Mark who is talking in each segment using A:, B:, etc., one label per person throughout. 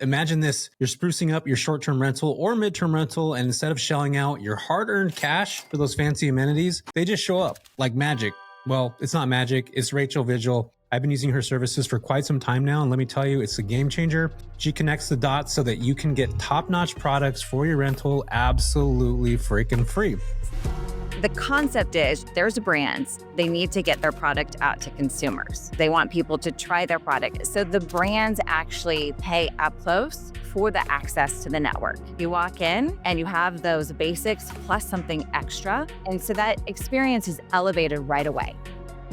A: Imagine this, you're sprucing up your short-term rental or midterm rental, and instead of shelling out your hard-earned cash for those fancy amenities, they just show up like magic. Well, it's not magic, it's Rachel Vigil. I've been using her services for quite some time now, and let me tell you, it's a game changer. She connects the dots so that you can get top-notch products for your rental absolutely freaking free.
B: The concept is there's brands, they need to get their product out to consumers. They want people to try their product. So the brands actually pay UpClose for the access to the network. You walk in and you have those basics plus something extra. And so that experience is elevated right away.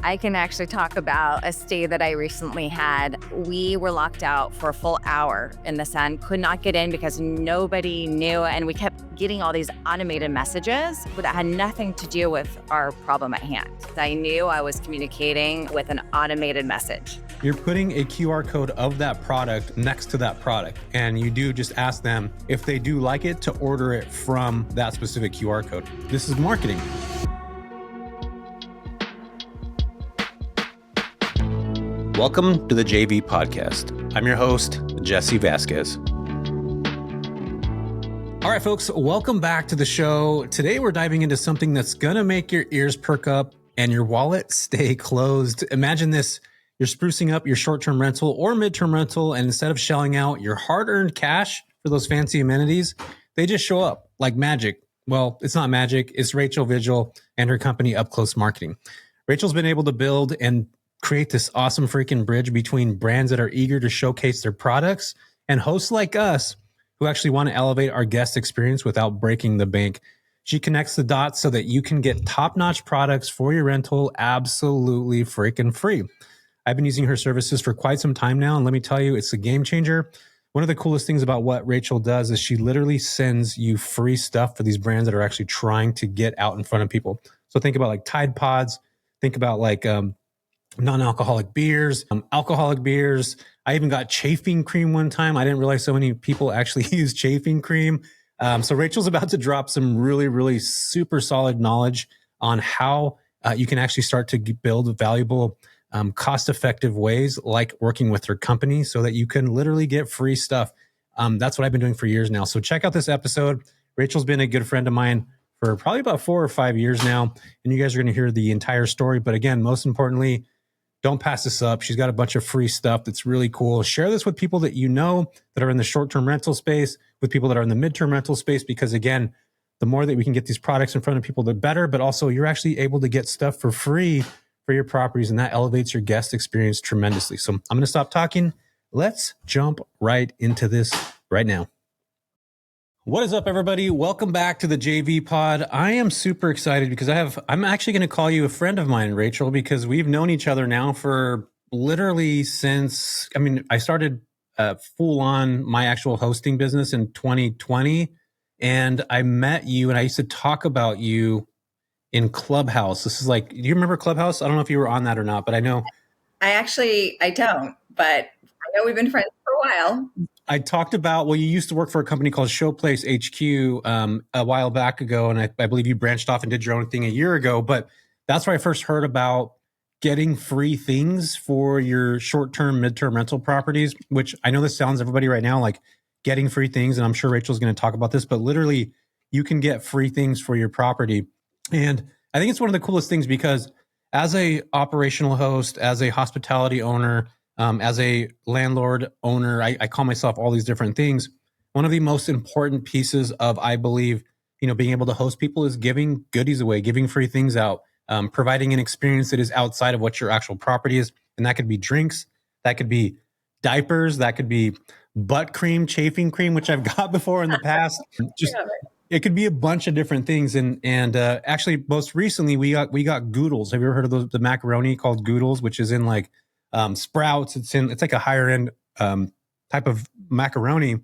B: I can actually talk about a stay that I recently had. We were locked out for a full hour in the sun, could not get in because nobody knew, and we kept getting all these automated messages that had nothing to do with our problem at hand. I knew I was communicating with an automated message.
A: You're putting a QR code of that product next to that product, and you do just ask them if they do like it to order it from that specific QR code. This is marketing. Welcome to the JV Podcast. I'm your host, Jesse Vasquez. All right, folks, welcome back to the show. Today, we're diving into something that's going to make your ears perk up and your wallet stay closed. Imagine this, you're sprucing up your short-term rental or midterm rental, and instead of shelling out your hard-earned cash for those fancy amenities, they just show up like magic. Well, it's not magic, it's Rachel Vigil and her company, UpClose Marketing. Rachel's been able to build and create this awesome freaking bridge between brands that are eager to showcase their products and hosts like us who actually want to elevate our guest experience without breaking the bank. She connects the dots so that you can get top-notch products for your rental absolutely freaking free. I've been using her services for quite some time now, and let me tell you, it's a game changer. One of the coolest things about what Rachel does is she literally sends you free stuff for these brands that are actually trying to get out in front of people. So think about like Tide Pods, think about like non-alcoholic beers, alcoholic beers. I even got chafing cream one time. I didn't realize so many people actually use chafing cream. So Rachel's about to drop some really, really super solid knowledge on how you can actually start to build valuable, cost-effective ways like working with her company so that you can literally get free stuff. That's what I've been doing for years now. So check out this episode. Rachel's been a good friend of mine for probably about 4 or 5 years now, and you guys are going to hear the entire story. But again, most importantly, don't pass this up. She's got a bunch of free stuff that's really cool. Share this with people that you know that are in the short-term rental space, with people that are in the midterm rental space, because again, the more that we can get these products in front of people, the better, but also you're actually able to get stuff for free for your properties, and that elevates your guest experience tremendously. So I'm going to stop talking. Let's jump right into this right now. What is up, everybody? Welcome back to the JV Pod. I am super excited because I'm actually going to call you a friend of mine, Rachel, because we've known each other now for literally since, I started full on my actual hosting business in 2020, and I met you and I used to talk about you in Clubhouse. This is like, do you remember Clubhouse? I don't know if you were on that or not, but I know.
C: I don't, but I know we've been friends for a while.
A: I talked about, you used to work for a company called Showplace HQ a while back ago, and I believe you branched off and did your own thing a year ago, but that's where I first heard about getting free things for your short-term, midterm rental properties, which I know this sounds everybody right now like getting free things, and I'm sure Rachel's going to talk about this, but literally you can get free things for your property. And I think it's one of the coolest things because as a operational host, as a hospitality owner, as a landlord owner, I call myself all these different things. One of the most important pieces of, I believe, being able to host people is giving goodies away, giving free things out, providing an experience that is outside of what your actual property is. And that could be drinks, that could be diapers, that could be butt cream, chafing cream, which I've got before in the past. It could be a bunch of different things. And actually, most recently, we got Goodles. Have you ever heard of the macaroni called Goodles, which is in like Sprouts? It's like a higher end type of macaroni,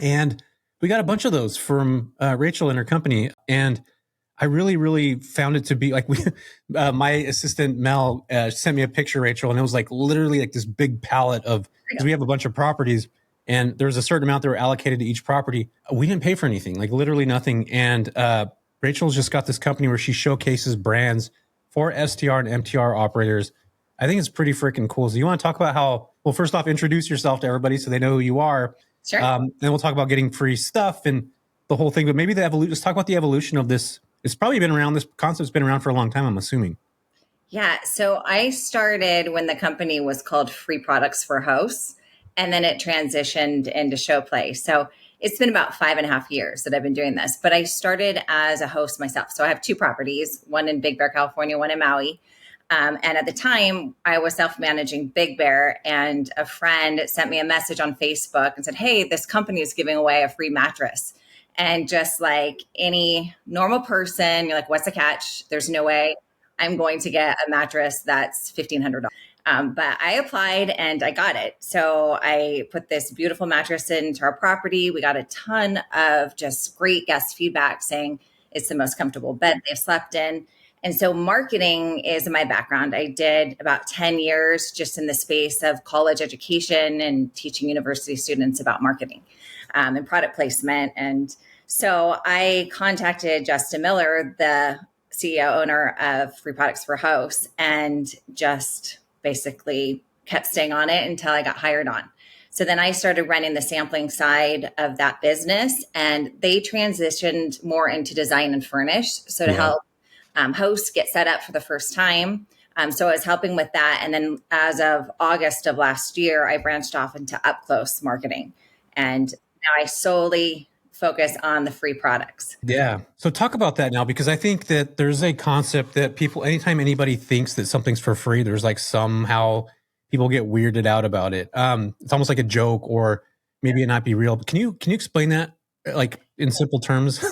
A: and we got a bunch of those from Rachel and her company. And I really, really found it to be like my assistant Mel sent me a picture, Rachel, and it was like literally like this big pallet of, because we have a bunch of properties, and there was a certain amount that were allocated to each property. We didn't pay for anything, like literally nothing. And Rachel's just got this company where she showcases brands for STR and MTR operators. I think it's pretty freaking cool. So you want to talk about how, well, first off, introduce yourself to everybody so they know who you are.
C: Sure.
A: And we'll talk about getting free stuff and the whole thing. But maybe let's talk about the evolution of this. It's probably been around. This concept's been around for a long time, I'm assuming.
C: Yeah. So I started when the company was called Free Products for Hosts, and then it transitioned into Show Play. So it's been about 5.5 years that I've been doing this, but I started as a host myself. So I have two properties, one in Big Bear, California, one in Maui. And at the time, I was self-managing Big Bear, and a friend sent me a message on Facebook and said, "Hey, this company is giving away a free mattress." And just like any normal person, you're like, "What's the catch?" There's no way I'm going to get a mattress that's $1,500. But I applied and I got it. So I put this beautiful mattress into our property. We got a ton of just great guest feedback saying it's the most comfortable bed they've slept in. And so marketing is my background. I did about 10 years just in the space of college education and teaching university students about marketing and product placement. And so I contacted Justin Miller, the CEO owner of Free Products for Hosts, and just basically kept staying on it until I got hired on. So then I started running the sampling side of that business, and they transitioned more into design and furnish. So to help hosts get set up for the first time. So I was helping with that. And then as of August of last year, I branched off into UpClose Marketing. And now I solely focus on the free products.
A: Yeah. So talk about that now, because I think that there's a concept that people, anytime anybody thinks that something's for free, there's like somehow people get weirded out about it. It's almost like a joke, or maybe it not be real. But can you explain that like in simple terms?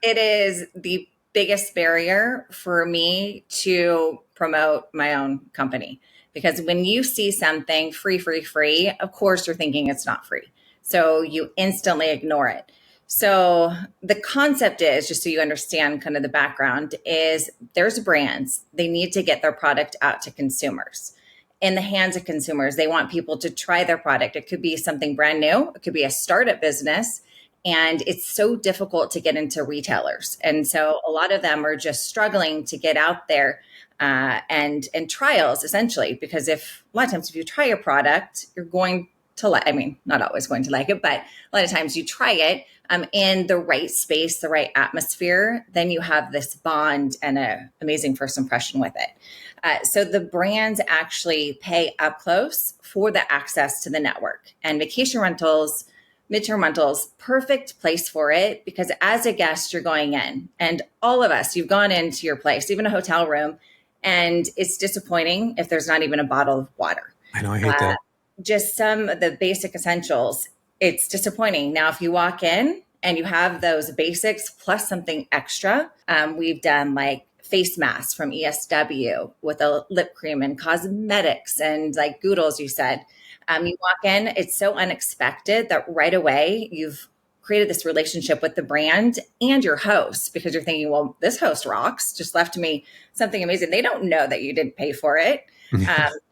C: It is the biggest barrier for me to promote my own company, because when you see something free, of course you're thinking it's not free. So you instantly ignore it. So the concept is, just so you understand kind of the background, is there's brands, they need to get their product out to consumers, in the hands of consumers. They want people to try their product. It could be something brand new. It could be a startup business. And it's so difficult to get into retailers. And so a lot of them are just struggling to get out there and trials, essentially, because a lot of times if you try a product, you're going to like, I mean, not always going to like it, but a lot of times you try it in the right space, the right atmosphere, then you have this bond and an amazing first impression with it. So the brands actually pay UpClose for the access to the network, and vacation rentals, midterm rentals, perfect place for it, because as a guest, you're going in, and all of us, you've gone into your place, even a hotel room, and it's disappointing if there's not even a bottle of water.
A: I know, I hate that.
C: Just some of the basic essentials, it's disappointing. Now, if you walk in and you have those basics plus something extra, we've done like face masks from ESW with a lip cream and cosmetics and like Goodles, you said. You walk in, it's so unexpected that right away you've created this relationship with the brand and your host, because you're thinking, well, this host rocks, just left me something amazing. They don't know that you didn't pay for it.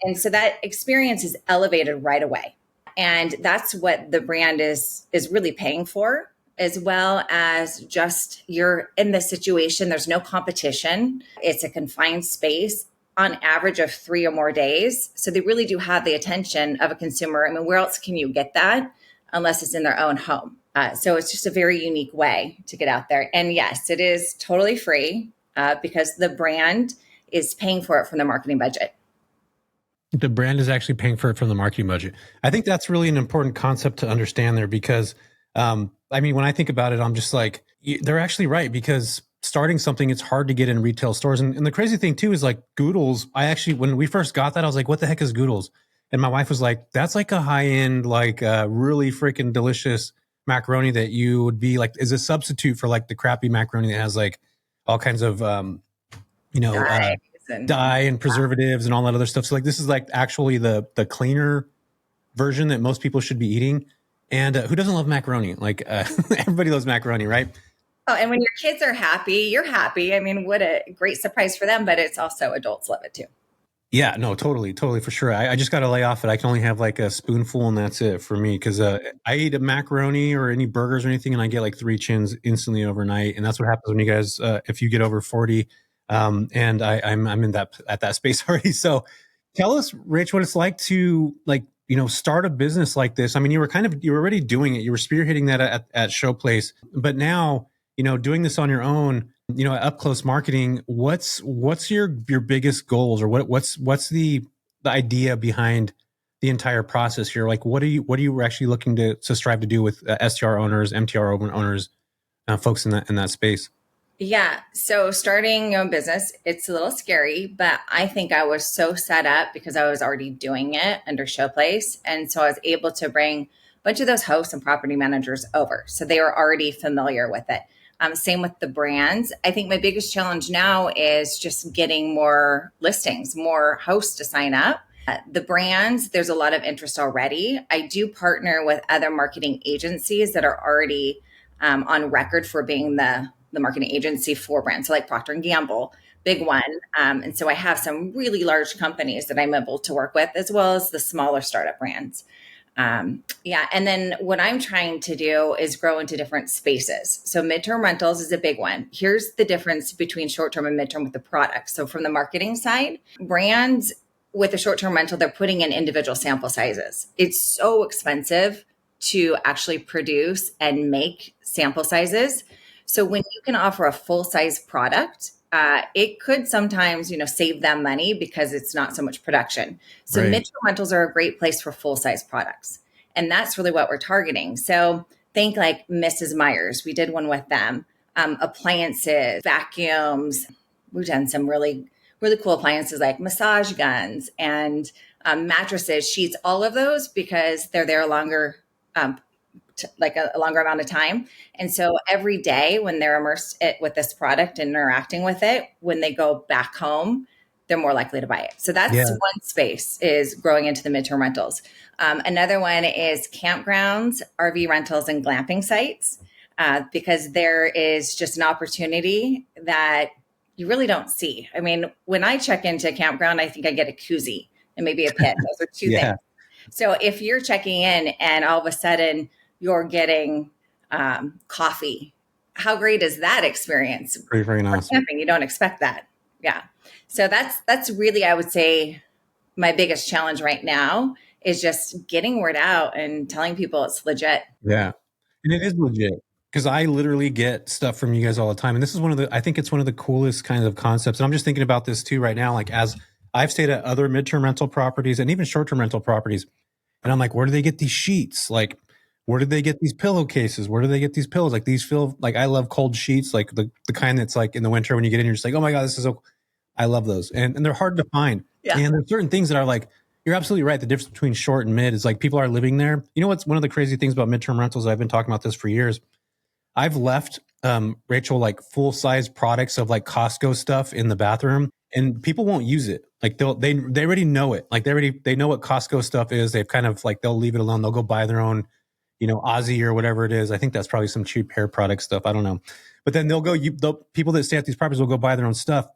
C: And so that experience is elevated right away. And that's what the brand is really paying for, as well as just you're in this situation. There's no competition. It's a confined space on average of 3 or more days. So they really do have the attention of a consumer. I mean, where else can you get that unless it's in their own home? So it's just a very unique way to get out there. And yes, it is totally free because the brand is paying for it from the marketing budget.
A: The brand is actually paying for it from the marketing budget. I think that's really an important concept to understand there, because, I mean, when I think about it, I'm just like, they're actually right, because starting something, it's hard to get in retail stores. And the crazy thing too is like Goodles. When we first got that, I was like, what the heck is Goodles? And my wife was like, that's like a high end, like really freaking delicious macaroni that you would be like, is a substitute for like the crappy macaroni that has like all kinds of, dye and preservatives and all that other stuff. So like, this is like actually the cleaner version that most people should be eating. And who doesn't love macaroni? Like everybody loves macaroni, right?
C: Oh, and when your kids are happy, you're happy. I mean, what a great surprise for them, but it's also adults love it too.
A: Yeah, no, totally, for sure. I just got to lay off it. I can only have like a spoonful and that's it for me, because I eat a macaroni or any burgers or anything and I get like 3 chins instantly overnight. And that's what happens when you guys, if you get over 40, and I'm in that space already. So tell us, Rich, what it's like to like, start a business like this? I mean, you were already doing it. You were spearheading that at Showplace, but now, doing this on your own, at UpClose Marketing, what's your biggest goals, or what's the idea behind the entire process here? Like, what are you actually looking to strive to do with STR owners, MTR owners, folks in that space?
C: Yeah. So starting your own business, it's a little scary, but I think I was so set up because I was already doing it under Showplace. And so I was able to bring a bunch of those hosts and property managers over. So they were already familiar with it. Same with the brands. I think my biggest challenge now is just getting more listings, more hosts to sign up. The brands, there's a lot of interest already. I do partner with other marketing agencies that are already on record for being the marketing agency for brands. So like Procter & Gamble, big one. And so I have some really large companies that I'm able to work with, as well as the smaller startup brands. Yeah. And then what I'm trying to do is grow into different spaces. So midterm rentals is a big one. Here's the difference between short-term and midterm with the product. So from the marketing side, brands with a short-term rental, they're putting in individual sample sizes. It's so expensive to actually produce and make sample sizes. So when you can offer a full-size product, it could sometimes, save them money because it's not so much production. So
A: Right.
C: midterm rentals are a great place for full-size products. And that's really what we're targeting. So think like Mrs. Myers. We did one with them. Appliances, vacuums. We've done some really, really cool appliances like massage guns and mattresses, sheets, all of those, because they're there longer, like a longer amount of time. And so every day when they're immersed with this product and interacting with it, when they go back home, they're more likely to buy it. So that's one space, is growing into the midterm rentals. Another one is campgrounds, RV rentals, and glamping sites, because there is just an opportunity that you really don't see. I mean, when I check into a campground, I think I get a koozie and maybe a pit. Those are two things. So if you're checking in and all of a sudden you're getting coffee, how great is that experience?
A: Very, very nice.
C: Camping, you don't expect that. Yeah. So that's really, I would say, my biggest challenge right now is just getting word out and telling people it's legit.
A: Yeah. And it is legit, because I literally get stuff from you guys all the time. And this is I think it's one of the coolest kinds of concepts. And I'm just thinking about this too right now. Like, as I've stayed at other midterm rental properties and even short-term rental properties, and I'm like, where do they get these sheets? Like, where did they get these pillowcases? Where do they get these pillows? Like, these feel like, I love cold sheets, like the kind that's like in the winter when you get in, you're just like, oh my God, I love those. And they're hard to find.
C: Yeah.
A: And there's certain things that are like, you're absolutely right. The difference between short and mid is like, people are living there. You know what's one of the crazy things about midterm rentals? I've been talking about this for years. I've left, Rachel, like full-size products of like Costco stuff in the bathroom, and people won't use it. Like they already know it. Like they know what Costco stuff is. They've kind of like, they'll leave it alone. They'll go buy their own, Aussie or whatever it is. I think that's probably some cheap hair product stuff. I don't know. But then people that stay at these properties will go buy their own stuff.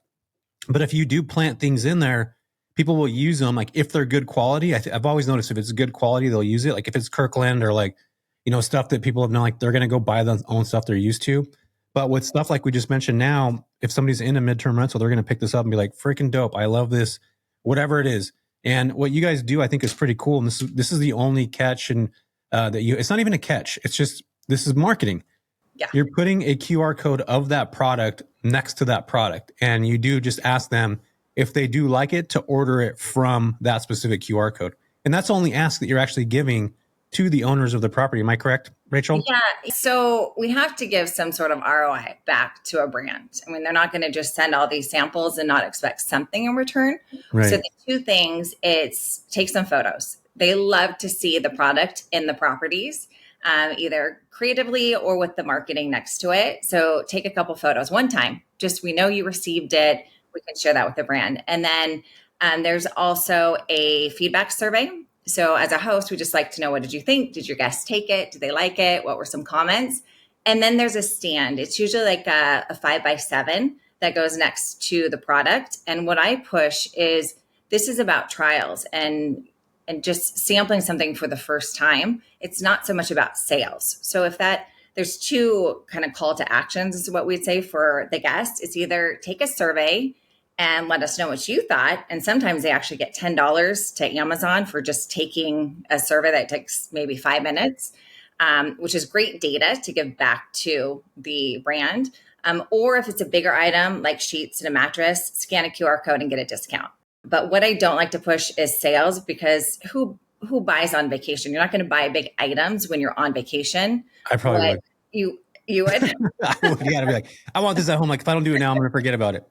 A: But if you do plant things in there, people will use them. Like, if they're good quality, I've always noticed if it's good quality, they'll use it. Like if it's Kirkland or like, stuff that people have known, like they're going to go buy their own stuff they're used to. But with stuff like we just mentioned now, if somebody's in a midterm rental, they're going to pick this up and be like, freaking dope. I love this, whatever it is. And what you guys do, I think, is pretty cool. And this is the only catch, and it's not even a catch. It's just, this is marketing.
C: Yeah.
A: You're putting a QR code of that product next to that product. And you do just ask them if they do like it to order it from that specific QR code. And that's the only ask that you're actually giving to the owners of the property. Am I correct, Rachel?
C: Yeah. So we have to give some sort of ROI back to a brand. I mean, they're not going to just send all these samples and not expect something in return.
A: Right.
C: So the two things, it's take some photos. They love to see the product in the properties, either creatively or with the marketing next to it. So take a couple photos one time. Just, we know you received it. We can share that with the brand. And then there's also a feedback survey. So as a host, we just like to know, what did you think? Did your guests take it? Did they like it? What were some comments? And then there's a stand. It's usually like a 5x7 that goes next to the product. And what I push is, this is about trials and just sampling something for the first time. It's not so much about sales. So there's two kind of call to actions is what we'd say for the guest. It's either take a survey and let us know what you thought. And sometimes they actually get $10 to Amazon for just taking a survey that takes maybe 5 minutes, which is great data to give back to the brand. Or if it's a bigger item like sheets and a mattress, scan a QR code and get a discount. But what I don't like to push is sales, because who buys on vacation? You're not going to buy big items when you're on vacation.
B: I probably would.
C: You would?
B: I would. You got to be like, I want this at home. Like, if I don't do it now, I'm going to forget about it.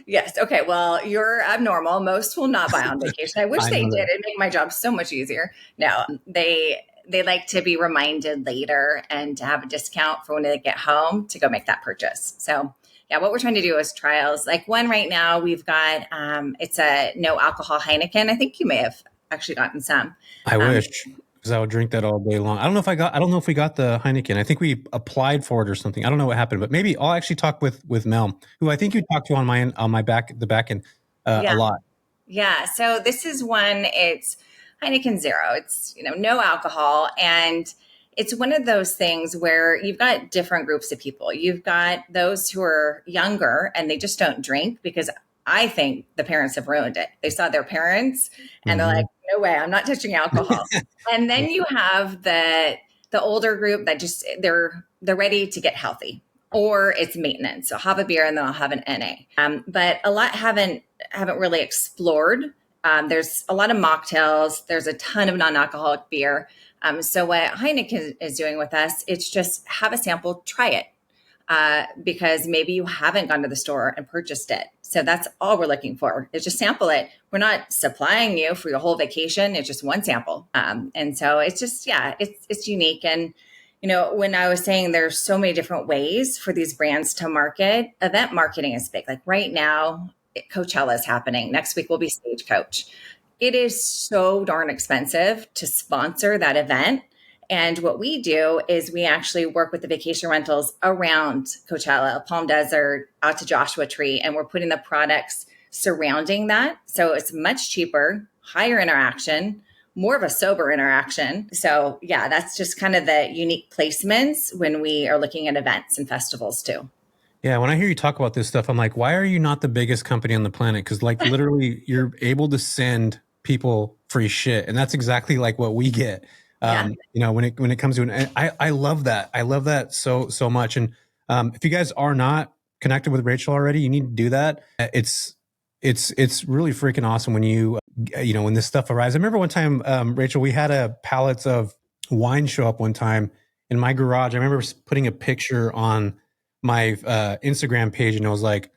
C: Yes. Okay. Well, you're abnormal. Most will not buy on vacation. I wish they did. It'd make my job so much easier. No, they like to be reminded later and to have a discount for when they get home to go make that purchase. So yeah, what we're trying to do is trials. Like one right now, we've got, it's a no alcohol Heineken. I think you may have actually gotten some.
B: I wish, because I would drink that all day long. I don't know if we got the Heineken. I think we applied for it or something. I don't know what happened, but maybe I'll actually talk with Mel, who I think you talked to on the back end a lot.
C: Yeah. So this is one, it's Heineken Zero. It's, no alcohol. And it's one of those things where you've got different groups of people. You've got those who are younger and they just don't drink, because I think the parents have ruined it. They saw their parents and they're like, no way, I'm not touching alcohol. And then you have the older group that just, they're ready to get healthy, or it's maintenance. So I'll have a beer and then I'll have an NA. But a lot haven't really explored. There's a lot of mocktails. There's a ton of non-alcoholic beer. So what Heineken is doing with us, it's just have a sample, try it. Because maybe you haven't gone to the store and purchased it. So that's all we're looking for, is just sample it. We're not supplying you for your whole vacation. It's just one sample. And so it's just, it's unique. And, when I was saying there's so many different ways for these brands to market, event marketing is big. Like right now, Coachella is happening. Next week will be Stagecoach. It is so darn expensive to sponsor that event. And what we do is we actually work with the vacation rentals around Coachella, Palm Desert, out to Joshua Tree, and we're putting the products surrounding that. So it's much cheaper, higher interaction, more of a sober interaction. So yeah, that's just kind of the unique placements when we are looking at events and festivals too.
B: Yeah, when I hear you talk about this stuff, I'm like, why are you not the biggest company on the planet? Because like literally you're able to send people free shit. And that's exactly like what we get. When it comes to it, I love that. I love that so much. And if you guys are not connected with Rachel already, you need to do that. It's really freaking awesome when when this stuff arrives. I remember one time, Rachel, we had a pallets of wine show up one time in my garage. I remember putting a picture on my Instagram page, and it was like,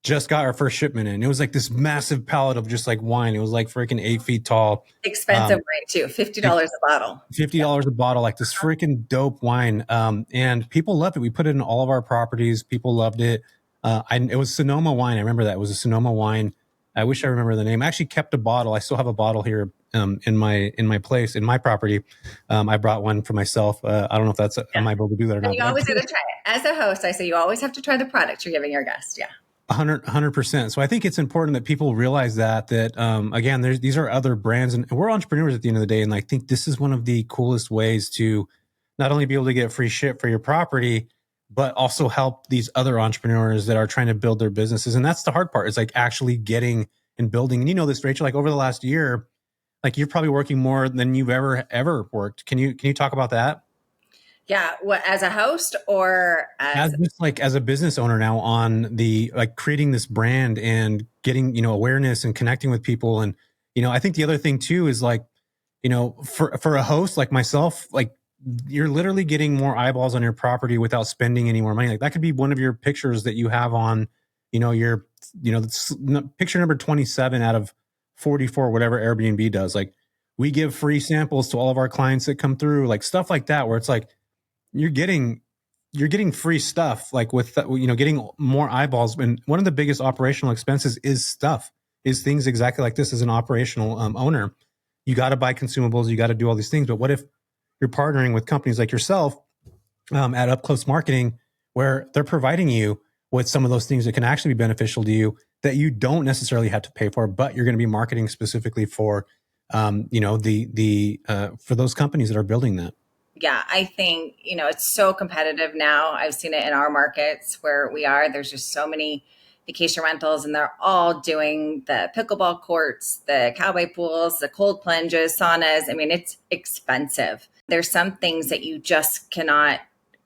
B: just got our first shipment in. It was like this massive pallet of just like wine. It was like freaking 8 feet tall.
C: Expensive wine too. $50 a bottle.
B: $50 a bottle, like this freaking dope wine. And people loved it. We put it in all of our properties. People loved it. It was Sonoma wine. I remember that. It was a Sonoma wine. I wish I remember the name. I actually kept a bottle. I still have a bottle here in my place, in my property. I brought one for myself. I don't know if that's, am I able to do that or not?
C: You always got to try it. As a host, I say you always have to try the product you're giving your guest. Yeah.
B: 100%. So I think it's important that people realize that again, these are other brands, and we're entrepreneurs at the end of the day. And I think this is one of the coolest ways to not only be able to get free shit for your property, but also help these other entrepreneurs that are trying to build their businesses. And that's the hard part, is like actually getting and building. And you know this, Rachel, like over the last year, like you're probably working more than you've ever worked. Can you talk about that?
C: Yeah. What, as a host or
B: as a business owner now, on the like creating this brand and getting, awareness and connecting with people. And, I think the other thing too is like, for a host like myself, like you're literally getting more eyeballs on your property without spending any more money. Like that could be one of your pictures that you have on, your, picture number 27 out of 44, whatever Airbnb does. Like we give free samples to all of our clients that come through, like stuff like that, where it's like, you're getting free stuff, like with, getting more eyeballs. And one of the biggest operational expenses is things exactly like this. As an operational owner, you got to buy consumables, you got to do all these things. But what if you're partnering with companies like yourself at UpClose Marketing, where they're providing you with some of those things that can actually be beneficial to you that you don't necessarily have to pay for, but you're going to be marketing specifically for, for those companies that are building that.
C: Yeah, I think, it's so competitive now. I've seen it in our markets where we are. There's just so many vacation rentals, and they're all doing the pickleball courts, the cowboy pools, the cold plunges, saunas. I mean, it's expensive. There's some things that you just cannot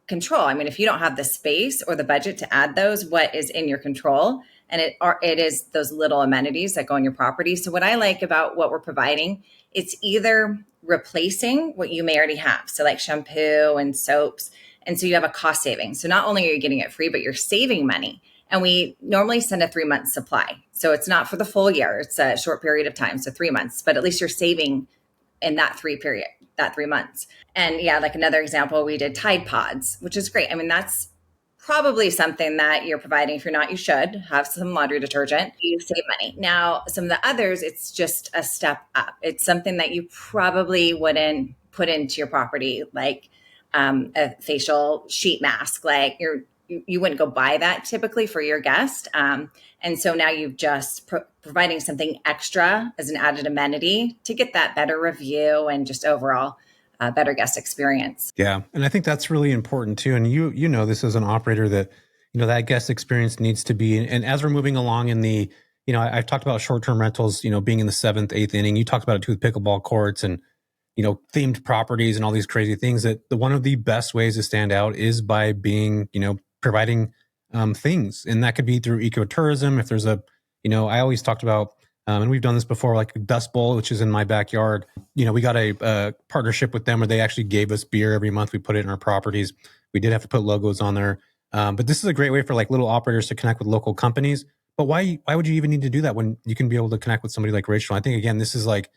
C: control. I mean, if you don't have the space or the budget to add those, what is in your control? And it is those little amenities that go on your property. So what I like about what we're providing, it's either replacing what you may already have. So like shampoo and soaps. And so you have a cost saving. So not only are you getting it free, but you're saving money. And we normally send a 3-month supply. So it's not for the full year. It's a short period of time. So 3 months, but at least you're saving in that 3 months. And yeah, like another example, we did Tide Pods, which is great. I mean, that's probably something that you're providing. If you're not, you should have some laundry detergent. You save money. Now, some of the others, it's just a step up. It's something that you probably wouldn't put into your property, like a facial sheet mask. Like you wouldn't go buy that typically for your guest. And so now you've just providing something extra as an added amenity to get that better review and just overall better guest experience.
A: Yeah. And I think that's really important too. And you know, this as an operator that, that guest experience needs to be, and as we're moving along in the, I've talked about short-term rentals, being in the 7th, 8th inning. You talked about it too with pickleball courts and, themed properties and all these crazy things, that one of the best ways to stand out is by being, providing things. And that could be through ecotourism. If there's I always talked about, and we've done this before, like Dust Bowl, which is in my backyard. We got a partnership with them where they actually gave us beer every month. We put it in our properties. We did have to put logos on there. But this is a great way for like little operators to connect with local companies. But why would you even need to do that when you can be able to connect with somebody like Rachel? I think, again, this is like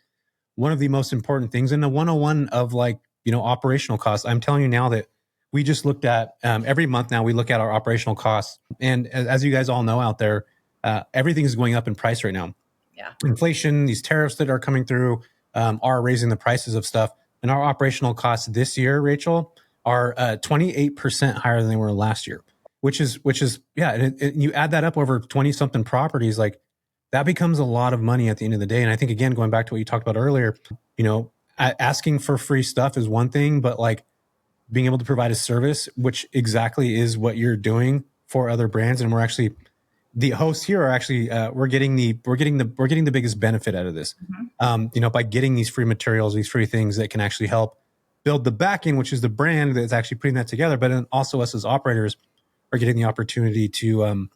A: one of the most important things in the 101 of like, operational costs. I'm telling you now that we just looked at every month now we look at our operational costs. And as you guys all know out there, everything is going up in price right now.
C: Yeah.
A: Inflation, these tariffs that are coming through are raising the prices of stuff. And our operational costs this year, Rachel, are 28% higher than they were last year, which is yeah. And you add that up over 20 something properties, like that becomes a lot of money at the end of the day. And I think, again, going back to what you talked about earlier, asking for free stuff is one thing, but like being able to provide a service, which exactly is what you're doing for other brands. And we're actually, the hosts here are actually, we're getting the biggest benefit out of this, by getting these free materials, these free things that can actually help build the back end, which is the brand that's actually putting that together. But then also us as operators are getting the opportunity to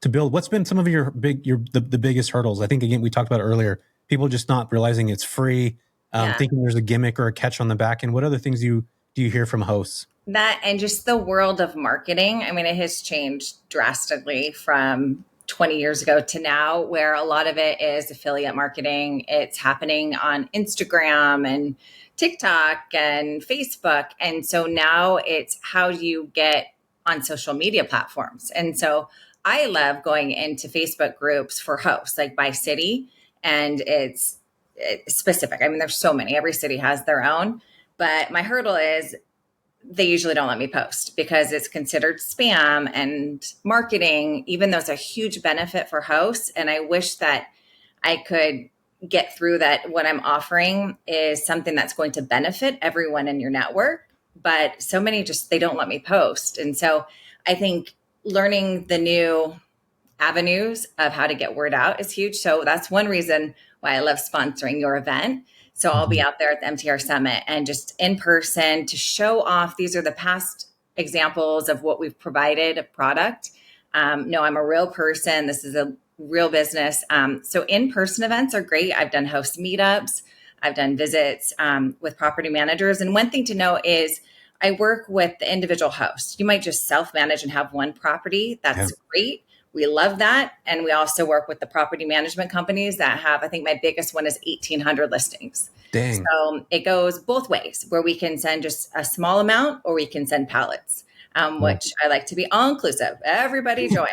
A: build. What's been some of the biggest hurdles? I think, again, we talked about it earlier, people just not realizing it's free, thinking there's a gimmick or a catch on the back end. What other things do you hear from hosts?
C: That and just the world of marketing. I mean, it has changed drastically from 20 years ago to now, where a lot of it is affiliate marketing. It's happening on Instagram and TikTok and Facebook. And so now it's how do you get on social media platforms. And so I love going into Facebook groups for hosts, like by city, and it's specific. I mean, there's so many, every city has their own, but my hurdle is they usually don't let me post because it's considered spam and marketing, even though it's a huge benefit for hosts. And I wish that I could get through that. What I'm offering is something that's going to benefit everyone in your network, but so many they don't let me post. And so I think learning the new avenues of how to get word out is huge. So that's one reason why I love sponsoring your event. So I'll be out there at the MTR Summit and just in person to show off. These are the past examples of what we've provided a product. No, I'm a real person. This is a real business. So in-person events are great. I've done host meetups. I've done visits with property managers. And one thing to know is I work with the individual host. You might just self-manage and have one property. That's great. We love that. And we also work with the property management companies that have, I think my biggest one is 1,800 listings.
A: Dang.
C: So it goes both ways, where we can send just a small amount or we can send pallets, which I like to be all inclusive. Everybody join.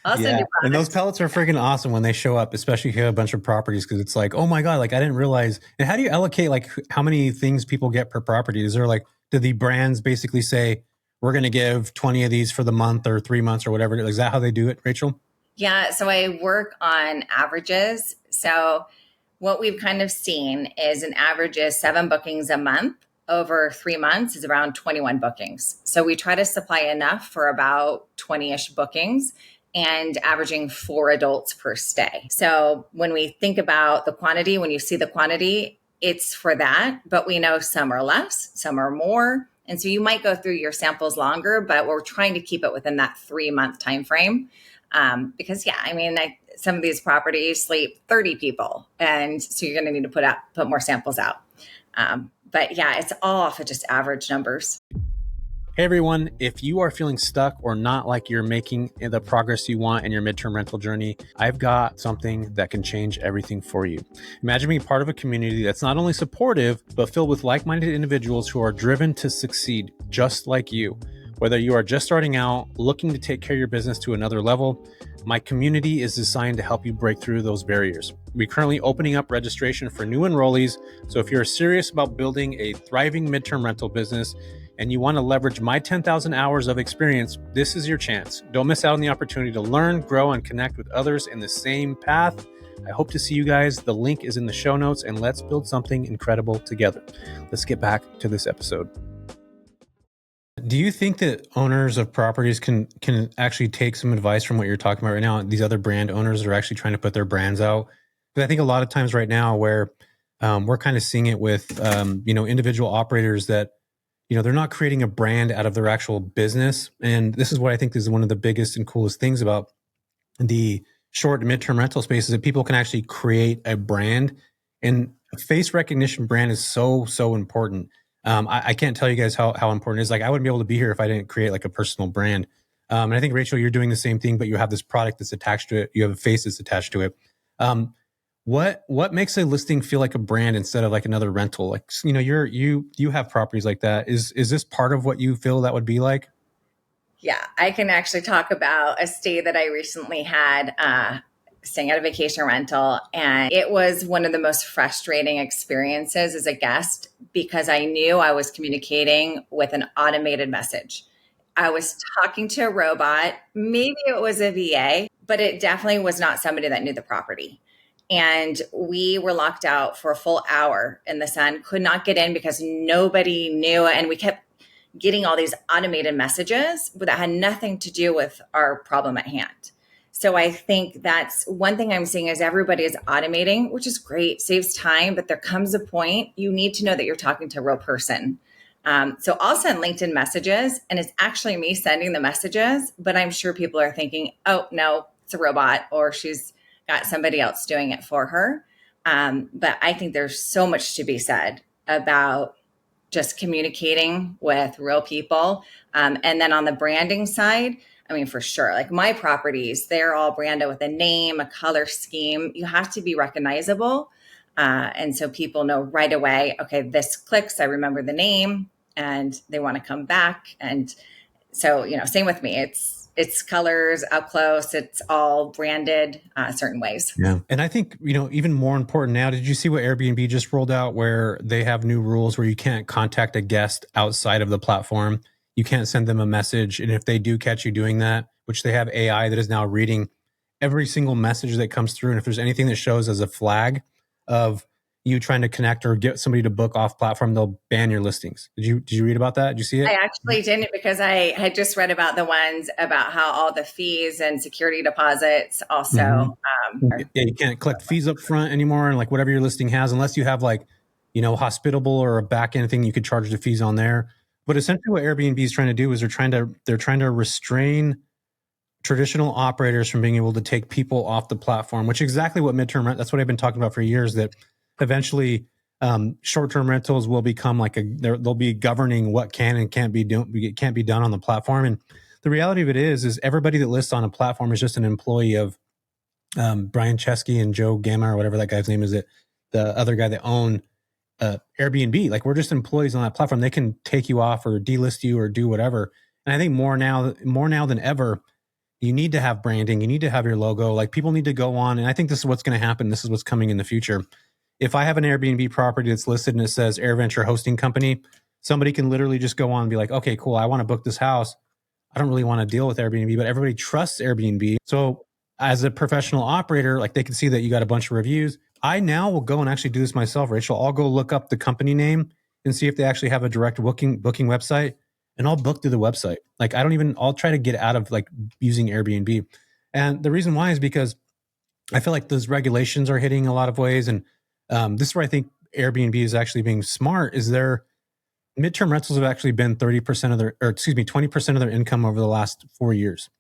C: I'll send you products.
A: And those pallets are freaking awesome when they show up, especially if you have a bunch of properties, because it's like, oh my God, like I didn't realize. And how do you allocate like how many things people get per property? Is there like, do the brands basically say, we're going to give 20 of these for the month or 3 months or whatever? Is that how they do it, Rachel?
C: Yeah. So I work on averages. So what we've kind of seen is an average is 7 bookings a month. Over 3 months is around 21 bookings. So we try to supply enough for about 20-ish bookings. and averaging 4 adults per stay. So when we think about the quantity, when you see the quantity, it's for that, but we know some are less, some are more. And so you might go through your samples longer, but we're trying to keep it within that 3-month time frame. Because some of these properties sleep 30 people. And so you're going to need to put more samples out. But yeah, it's all off of just average numbers.
A: Hey everyone, if you are feeling stuck or not like you're making the progress you want in your midterm rental journey, I've got something that can change everything for you. Imagine being part of a community that's not only supportive, but filled with like-minded individuals who are driven to succeed just like you. Whether you are just starting out, looking to take care of your business to another level, my community is designed to help you break through those barriers. We're currently opening up registration for new enrollees, so if you're serious about building a thriving midterm rental business and you want to leverage my 10,000 hours of experience, this is your chance. Don't miss out on the opportunity to learn, grow, and connect with others in the same path. I hope to see you guys. The link is in the show notes, and let's build something incredible together. Let's get back to this episode. Do you think that owners of properties can actually take some advice from what you're talking about right now? These other brand owners are actually trying to put their brands out. Because I think a lot of times right now where we're kind of seeing it with individual operators that they're not creating a brand out of their actual business. And this is what I think is one of the biggest and coolest things about the short and midterm rental space is that people can actually create a brand, and a face recognition brand is so important. I can't tell you guys how important it is. Like, I wouldn't be able to be here if I didn't create like a personal brand. And I think, Rachel, you're doing the same thing, but you have this product that's attached to it. You have a face that's attached to it. What makes a listing feel like a brand instead of like another rental? Like, you have properties like that. Is this part of what you feel that would be like?
C: Yeah, I can actually talk about a stay that I recently had, staying at a vacation rental. And it was one of the most frustrating experiences as a guest because I knew I was communicating with an automated message. I was talking to a robot. Maybe it was a VA, but it definitely was not somebody that knew the property. And we were locked out for a full hour in the sun, could not get in because nobody knew. And we kept getting all these automated messages that had nothing to do with our problem at hand. So I think that's one thing I'm seeing is everybody is automating, which is great, saves time, but there comes a point you need to know that you're talking to a real person. So I'll send LinkedIn messages and it's actually me sending the messages, but I'm sure people are thinking, oh no, it's a robot or she's got somebody else doing it for her. But I think there's so much to be said about just communicating with real people. And then on the branding side, I mean, for sure, like my properties, they're all branded with a name, a color scheme. You have to be recognizable. And so people know right away, okay, this clicks, I remember the name and they want to come back. And so, same with me. It's colors, UpClose, it's all branded certain ways.
A: Yeah. And I think, even more important now, did you see what Airbnb just rolled out where they have new rules where you can't contact a guest outside of the platform? You can't send them a message. And if they do catch you doing that, which they have AI that is now reading every single message that comes through. And if there's anything that shows as a flag of you trying to connect or get somebody to book off platform, they'll ban your listings. Did you read about that? Did you see it?
C: I actually didn't because I had just read about the ones about how all the fees and security deposits also.
A: You can't collect fees up front anymore. And like whatever your listing has, unless you have like, hospitable or a back end thing, you could charge the fees on there. But essentially what Airbnb is trying to do is they're trying to restrain traditional operators from being able to take people off the platform, which is exactly what midterm rent. That's what I've been talking about for years, that eventually short-term rentals will become like they'll be governing what can and can't be done on the platform. And the reality of it is everybody that lists on a platform is just an employee of Brian Chesky and Joe Gamma or whatever that guy's name is, that the other guy that own Airbnb. Like, we're just employees on that platform. They can take you off or delist you or do whatever. And I think more now than ever, you need to have branding. You need to have your logo. Like, people need to go on. And I think this is what's going to happen. This is what's coming in the future. If I have an Airbnb property that's listed and it says AirVenture Hosting Company, somebody can literally just go on and be like, okay, cool, I want to book this house. I don't really want to deal with Airbnb, but everybody trusts Airbnb. So as a professional operator, like, they can see that you got a bunch of reviews. I now will go and actually do this myself, Rachel. I'll go look up the company name and see if they actually have a direct booking website, and I'll book through the website. Like, I'll try to get out of like using Airbnb. And the reason why is because I feel like those regulations are hitting a lot of ways. And this is where I think Airbnb is actually being smart, is their midterm rentals have actually been 30% of their, or excuse me, 20% of their income over the last 4 years.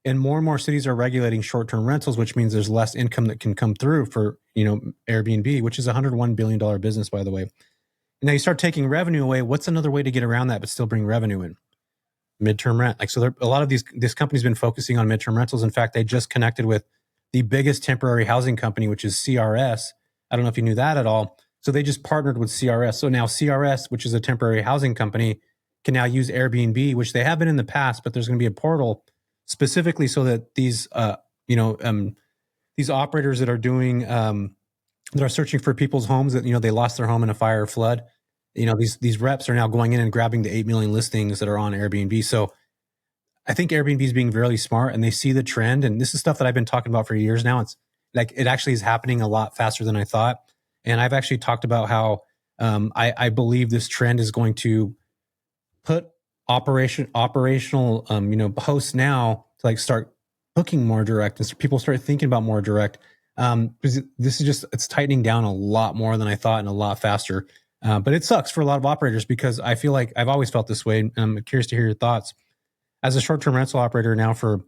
A: And more cities are regulating short-term rentals, which means there's less income that can come through for, Airbnb, which is a $101 billion business, by the way. And now you start taking revenue away. What's another way to get around that but still bring revenue in? Midterm rent. Like, so a lot of this company's been focusing on midterm rentals. In fact, they just connected with the biggest temporary housing company, which is CRS. I don't know if you knew that at all. So they just partnered with CRS. So now CRS, which is a temporary housing company, can now use Airbnb, which they have been in the past, but there's going to be a portal specifically so that these operators that are doing that are searching for people's homes that they lost their home in a fire or flood. These reps are now going in and grabbing the 8 million listings that are on Airbnb. So I think Airbnb is being really smart, and they see the trend. And this is stuff that I've been talking about for years now. It's like, it actually is happening a lot faster than I thought. And I've actually talked about how I believe this trend is going to put operational hosts now to like start booking more direct, and so people start thinking about more direct. Because this is it's tightening down a lot more than I thought and a lot faster. But it sucks for a lot of operators, because I feel like I've always felt this way, and I'm curious to hear your thoughts. As a short-term rental operator now for,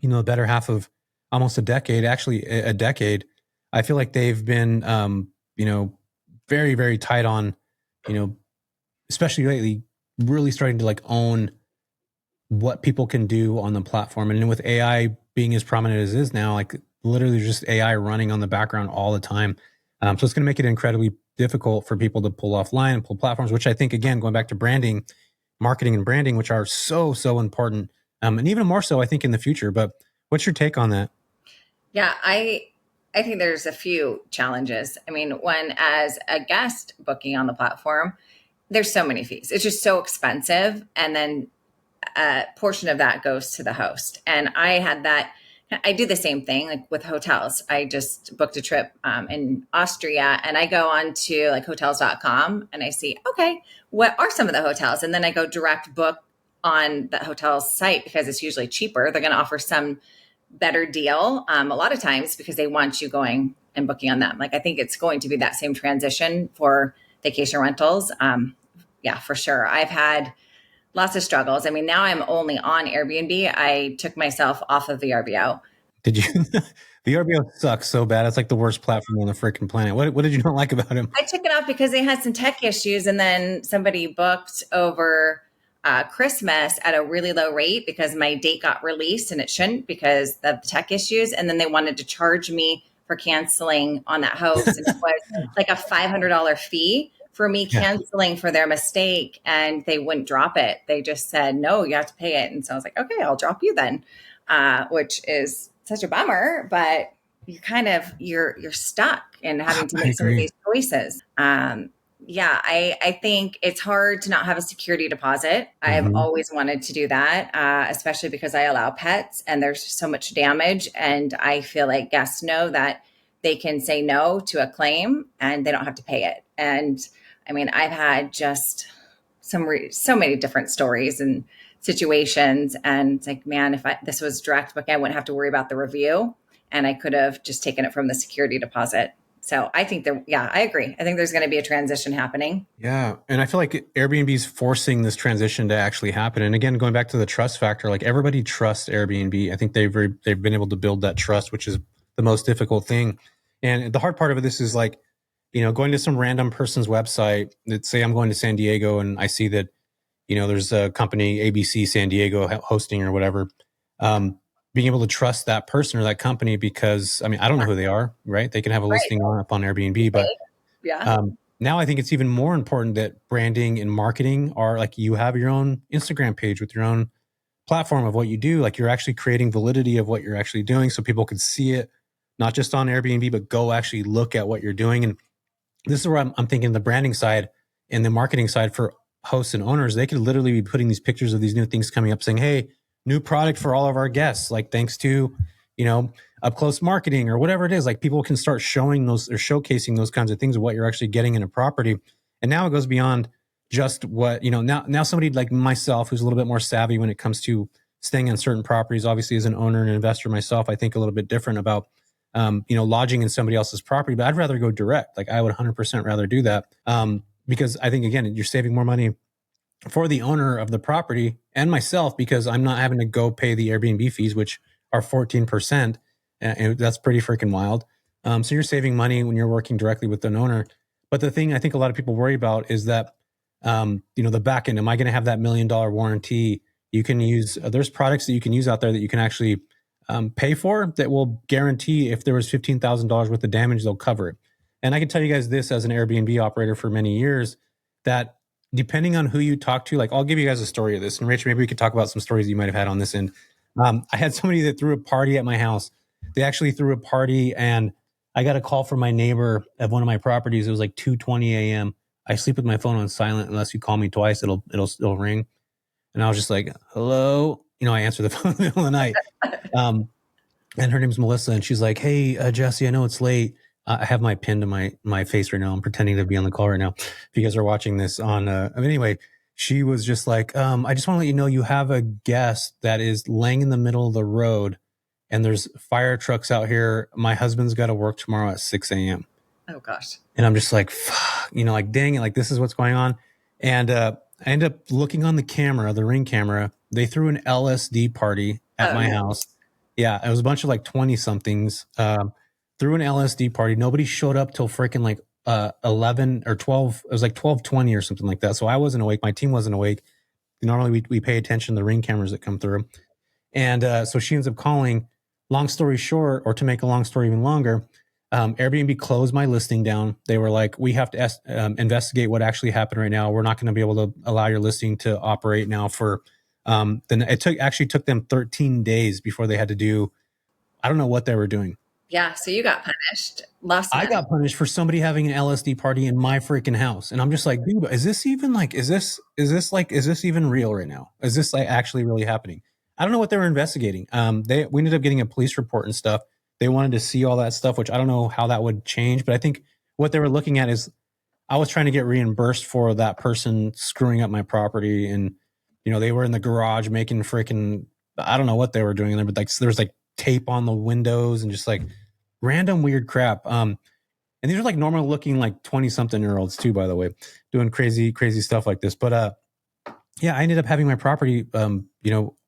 A: the better half of almost a decade, I feel like they've been, very, very tight on, especially lately, really starting to like own what people can do on the platform. And with AI being as prominent as it is now, like literally just AI running on the background all the time. So it's going to make it incredibly difficult for people to pull offline and pull platforms, which I think, again, going back to branding, marketing and branding, which are so, so important. And even more so, I think, in the future. But what's your take on that?
C: Yeah, I think there's a few challenges. I mean, one, as a guest booking on the platform, there's so many fees. It's just so expensive. And then a portion of that goes to the host. And I do the same thing like with hotels. I just booked a trip in Austria, and I go on to like hotels.com and I see, okay, what are some of the hotels? And then I go direct book on the hotel's site because it's usually cheaper. They're going to offer some better deal a lot of times because they want you going and booking on them. Like, I think it's going to be that same transition for vacation rentals. Yeah, for sure. I've had lots of struggles. I mean, now I'm only on Airbnb. I took myself off of VRBO.
A: Did you? The VRBO sucks so bad. It's like the worst platform on the freaking planet. What did you not like about him?
C: I took it off because they had some tech issues, and then somebody booked over Christmas at a really low rate because my date got released and it shouldn't because of the tech issues. And then they wanted to charge me for canceling on that host. And it was like a $500 fee for me canceling for their mistake, and they wouldn't drop it. They just said, no, you have to pay it. And so I was like, okay, I'll drop you then, which is such a bummer, but you kind of, you're stuck in having to make some of these choices. I think it's hard to not have a security deposit. I've always wanted to do that, especially because I allow pets and there's so much damage. And I feel like guests know that they can say no to a claim and they don't have to pay it. And I mean, I've had just so many different stories and situations. And it's like, man, if this was direct booking, I wouldn't have to worry about the review. And I could have just taken it from the security deposit. So I think I agree. I think there's going to be a transition happening.
A: Yeah. And I feel like Airbnb is forcing this transition to actually happen. And again, going back to the trust factor, like everybody trusts Airbnb. I think they've been able to build that trust, which is the most difficult thing. And the hard part of this is like, going to some random person's website. Let's say I'm going to San Diego and I see that, there's a company, ABC San Diego hosting or whatever. Being able to trust that person or that company because, I mean, I don't know who they are, right? They can have a listing up on Airbnb, but now I think it's even more important that branding and marketing are like you have your own Instagram page with your own platform of what you do. Like you're actually creating validity of what you're actually doing so people can see it, not just on Airbnb, but go actually look at what you're doing. And this is where I'm thinking the branding side and the marketing side for hosts and owners, they could literally be putting these pictures of these new things coming up saying, hey, new product for all of our guests, like thanks to, UpClose Marketing or whatever it is. Like people can start showing those or showcasing those kinds of things of what you're actually getting in a property. And now it goes beyond just what, now somebody like myself who's a little bit more savvy when it comes to staying on certain properties. Obviously, as an owner and investor myself, I think a little bit different about, lodging in somebody else's property, but I'd rather go direct. Like I would 100% rather do that. Because I think, again, you're saving more money for the owner of the property and myself, because I'm not having to go pay the Airbnb fees, which are 14%. And that's pretty freaking wild. So you're saving money when you're working directly with an owner. But the thing I think a lot of people worry about is that, the back end, am I going to have that $1 million warranty? You can use, there's products that you can use out there that you can actually pay for that will guarantee if there was $15,000 worth of damage, they'll cover it. And I can tell you guys this as an Airbnb operator for many years, that depending on who you talk to, like I'll give you guys a story of this. And Rachel, maybe we could talk about some stories you might have had on this end. I had somebody that threw a party at my house. They actually threw a party, and I got a call from my neighbor at one of my properties. It was like 2:20 a.m. I sleep with my phone on silent. Unless you call me twice, it'll ring. And I was just like, hello. I answer the phone in the middle of the night. And her name's Melissa. And she's like, hey, Jesse, I know it's late. I have my pin to my face right now. I'm pretending to be on the call right now. If you guys are watching this on, anyway, she was just like, I just want to let you know you have a guest that is laying in the middle of the road, and there's fire trucks out here. My husband's got to work tomorrow at 6 a.m.
C: Oh gosh.
A: And I'm just like, fuck, like, dang it, like this is what's going on. And I end up looking on the camera, the Ring camera. They threw an LSD party at my house. Yeah, it was a bunch of like 20 somethings. Threw an LSD party. Nobody showed up till freaking like 11 or 12. It was like 12:20 or something like that. So I wasn't awake. My team wasn't awake. Normally we pay attention to the Ring cameras that come through. And so she ends up calling. Long story short, or to make a long story even longer, Airbnb closed my listing down. They were like, we have to investigate what actually happened right now. We're not going to be able to allow your listing to operate now for, then it took them 13 days before they had to do, I don't know what they were doing.
C: Yeah. So you got punished.
A: I got punished for somebody having an LSD party in my freaking house. And I'm just like, dude, is this even real right now? Is this like actually really happening? I don't know what they were investigating. We ended up getting a police report and stuff. They wanted to see all that stuff, which I don't know how that would change. But I think what they were looking at is I was trying to get reimbursed for that person screwing up my property. And, they were in the garage making freaking, I don't know what they were doing in there, but like, there was like tape on the windows and just like random weird crap. And these are like normal looking, like 20 something year olds too, by the way, doing crazy stuff like this. But, yeah, I ended up having my property,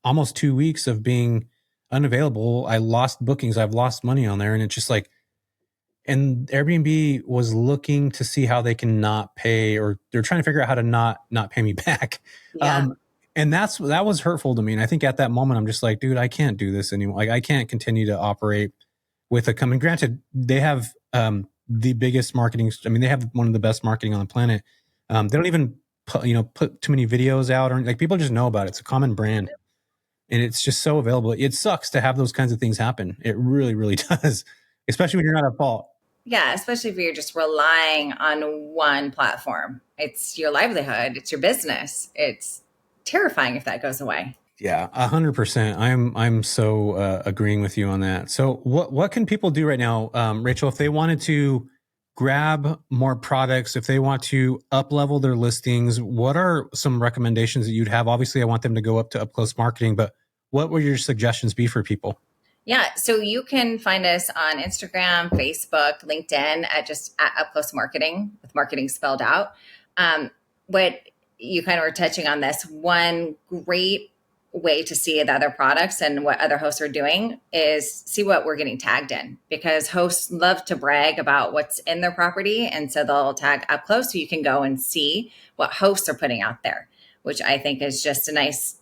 A: almost 2 weeks of being unavailable. I lost bookings. I've lost money on there. And it's just like, and Airbnb was looking to see how they can not pay, or they're trying to figure out how to not pay me back.
C: Yeah.
A: And that was hurtful to me. And I think at that moment, I'm just like, dude, I can't do this anymore. Like I can't continue to operate with a company. Granted, they have the biggest marketing. I mean, they have one of the best marketing on the planet. They don't even put too many videos out, or like people just know about it. It's a common brand, and it's just so available. It sucks to have those kinds of things happen. It really, really does, especially when you're not at fault.
C: Yeah, especially if you're just relying on one platform. It's your livelihood. It's your business. It's terrifying if that goes away.
A: Yeah, 100%. I'm so agreeing with you on that. So what can people do right now, Rachel, if they wanted to grab more products, if they want to up level their listings? What are some recommendations that you'd have? Obviously, I want them to go up to UpClose Marketing, but what would your suggestions be for people?
C: Yeah, so you can find us on Instagram, Facebook, LinkedIn at UpClose Marketing, with marketing spelled out. What you kind of were touching on this, one great way to see the other products and what other hosts are doing is see what we're getting tagged in, because hosts love to brag about what's in their property. And so they'll tag UpClose so you can go and see what hosts are putting out there, which I think is just a nice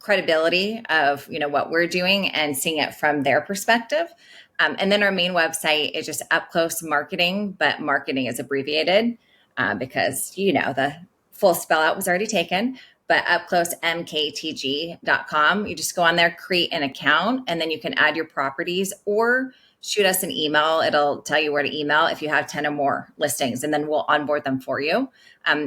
C: credibility of, what we're doing and seeing it from their perspective. And then our main website is just UpClose Marketing, but marketing is abbreviated because, the full spell out was already taken. But upclosemktg.com, you just go on there, create an account, and then you can add your properties or shoot us an email. It'll tell you where to email if you have 10 or more listings, and then we'll onboard them for you.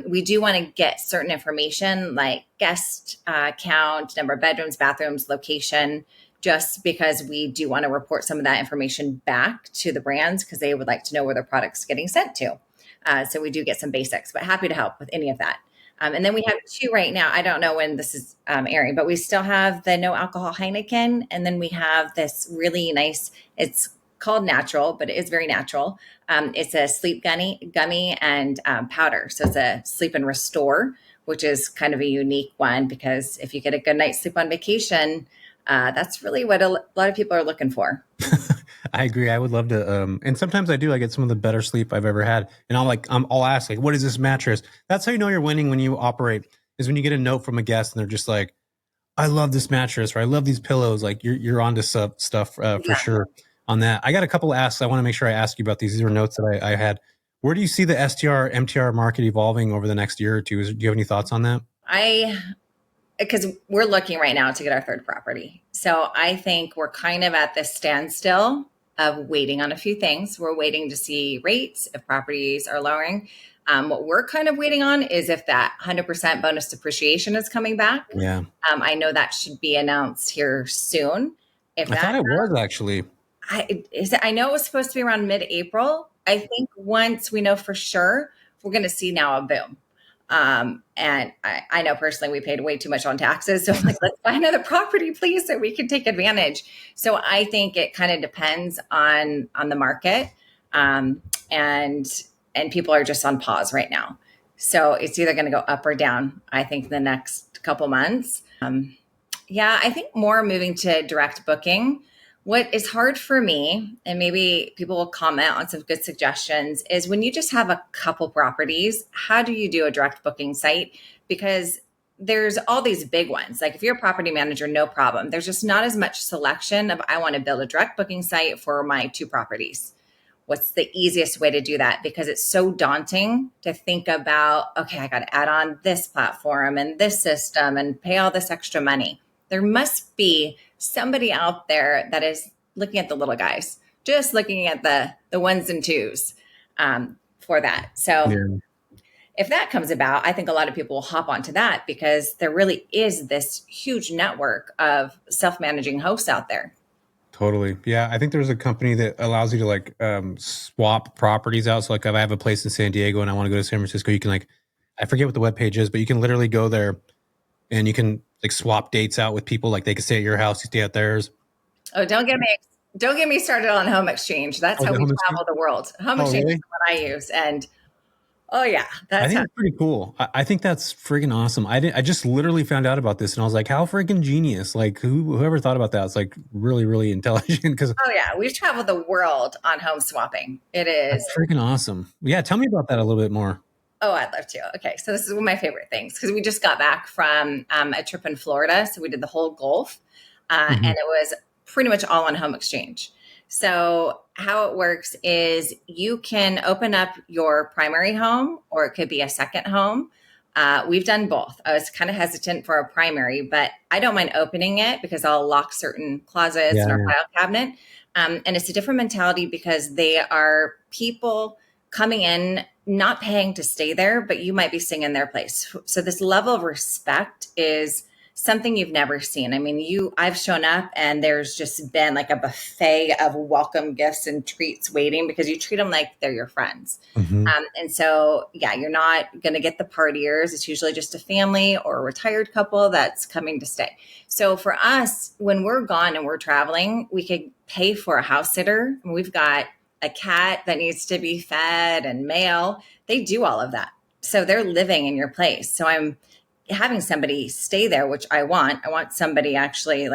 C: We do want to get certain information like guest count, number of bedrooms, bathrooms, location, just because we do want to report some of that information back to the brands because they would like to know where their product's getting sent to. So we do get some basics, but happy to help with any of that. And then we have two right now. I don't know when this is airing, but we still have the no alcohol Heineken. And then we have this really nice, it's called natural, but it is very natural. It's a sleep gummy and powder. So it's a sleep and restore, which is kind of a unique one because if you get a good night's sleep on vacation, that's really what a lot of people are looking for.
A: I agree. I would love to. And sometimes I do. I get some of the better sleep I've ever had. And I'll ask, like, what is this mattress? That's how you know you're winning when you operate, is when you get a note from a guest and they're just like, I love this mattress, or I love these pillows. Like you're onto stuff for sure on that. I got a couple of asks. I want to make sure I ask you about these. These are notes that I had. Where do you see the MTR market evolving over the next year or two? Do you have any thoughts on that?
C: Because we're looking right now to get our third property. So I think we're kind of at this standstill of waiting on a few things. We're waiting to see rates, if properties are lowering. What we're kind of waiting on is if that 100% bonus depreciation is coming back.
A: Yeah.
C: I know that should be announced here soon.
A: I thought it was actually.
C: I know it was supposed to be around mid-April. I think once we know for sure, we're going to see now a boom. And I know personally we paid way too much on taxes. So I'm like, let's buy another property, please, so we can take advantage. So I think it kind of depends on the market. And people are just on pause right now. So it's either going to go up or down, I think, in the next couple months. I think more moving to direct booking. What is hard for me, and maybe people will comment on some good suggestions, is when you just have a couple properties, how do you do a direct booking site? Because there's all these big ones. Like if you're a property manager, no problem. There's just not as much selection of I want to build a direct booking site for my two properties. What's the easiest way to do that? Because it's so daunting to think about, okay, I got to add on this platform and this system and pay all this extra money. There must be somebody out there that is looking at the little guys, just looking at the ones and twos for that. So if that comes about, I think a lot of people will hop onto that because there really is this huge network of self-managing hosts out there.
A: Totally. Yeah. I think there's a company that allows you to like swap properties out. So like if I have a place in San Diego and I want to go to San Francisco, you can like, I forget what the webpage is, but you can literally go there and you can like swap dates out with people. Like they can stay at your house, you stay at theirs.
C: Oh, don't get me started on home exchange. That's how we travel the world. Home exchange really? Is what I use. And oh yeah,
A: I think it's pretty cool. I think that's friggin' awesome. I just literally found out about this and I was like, how friggin' genius. Like whoever thought about that? It's like really, really intelligent. Because
C: oh yeah, we've traveled the world on home swapping. It is
A: friggin' awesome. Yeah. Tell me about that a little bit more.
C: Oh, I'd love to. Okay. So this is one of my favorite things because we just got back from a trip in Florida. So we did the whole Gulf and it was pretty much all on home exchange. So how it works is you can open up your primary home or it could be a second home. We've done both. I was kind of hesitant for a primary, but I don't mind opening it because I'll lock certain closets in our file cabinet. And it's a different mentality because they are people coming in, not paying to stay there, but you might be staying in their place. So this level of respect is something you've never seen. I mean, I've shown up and there's just been like a buffet of welcome gifts and treats waiting because you treat them like they're your friends. And so, yeah, you're not going to get the partiers. It's usually just a family or a retired couple that's coming to stay. So for us, when we're gone and we're traveling, we could pay for a house sitter. And we've got a cat that needs to be fed and mail. They do all of that. So they're living in your place. So I'm having somebody stay there, which I want somebody actually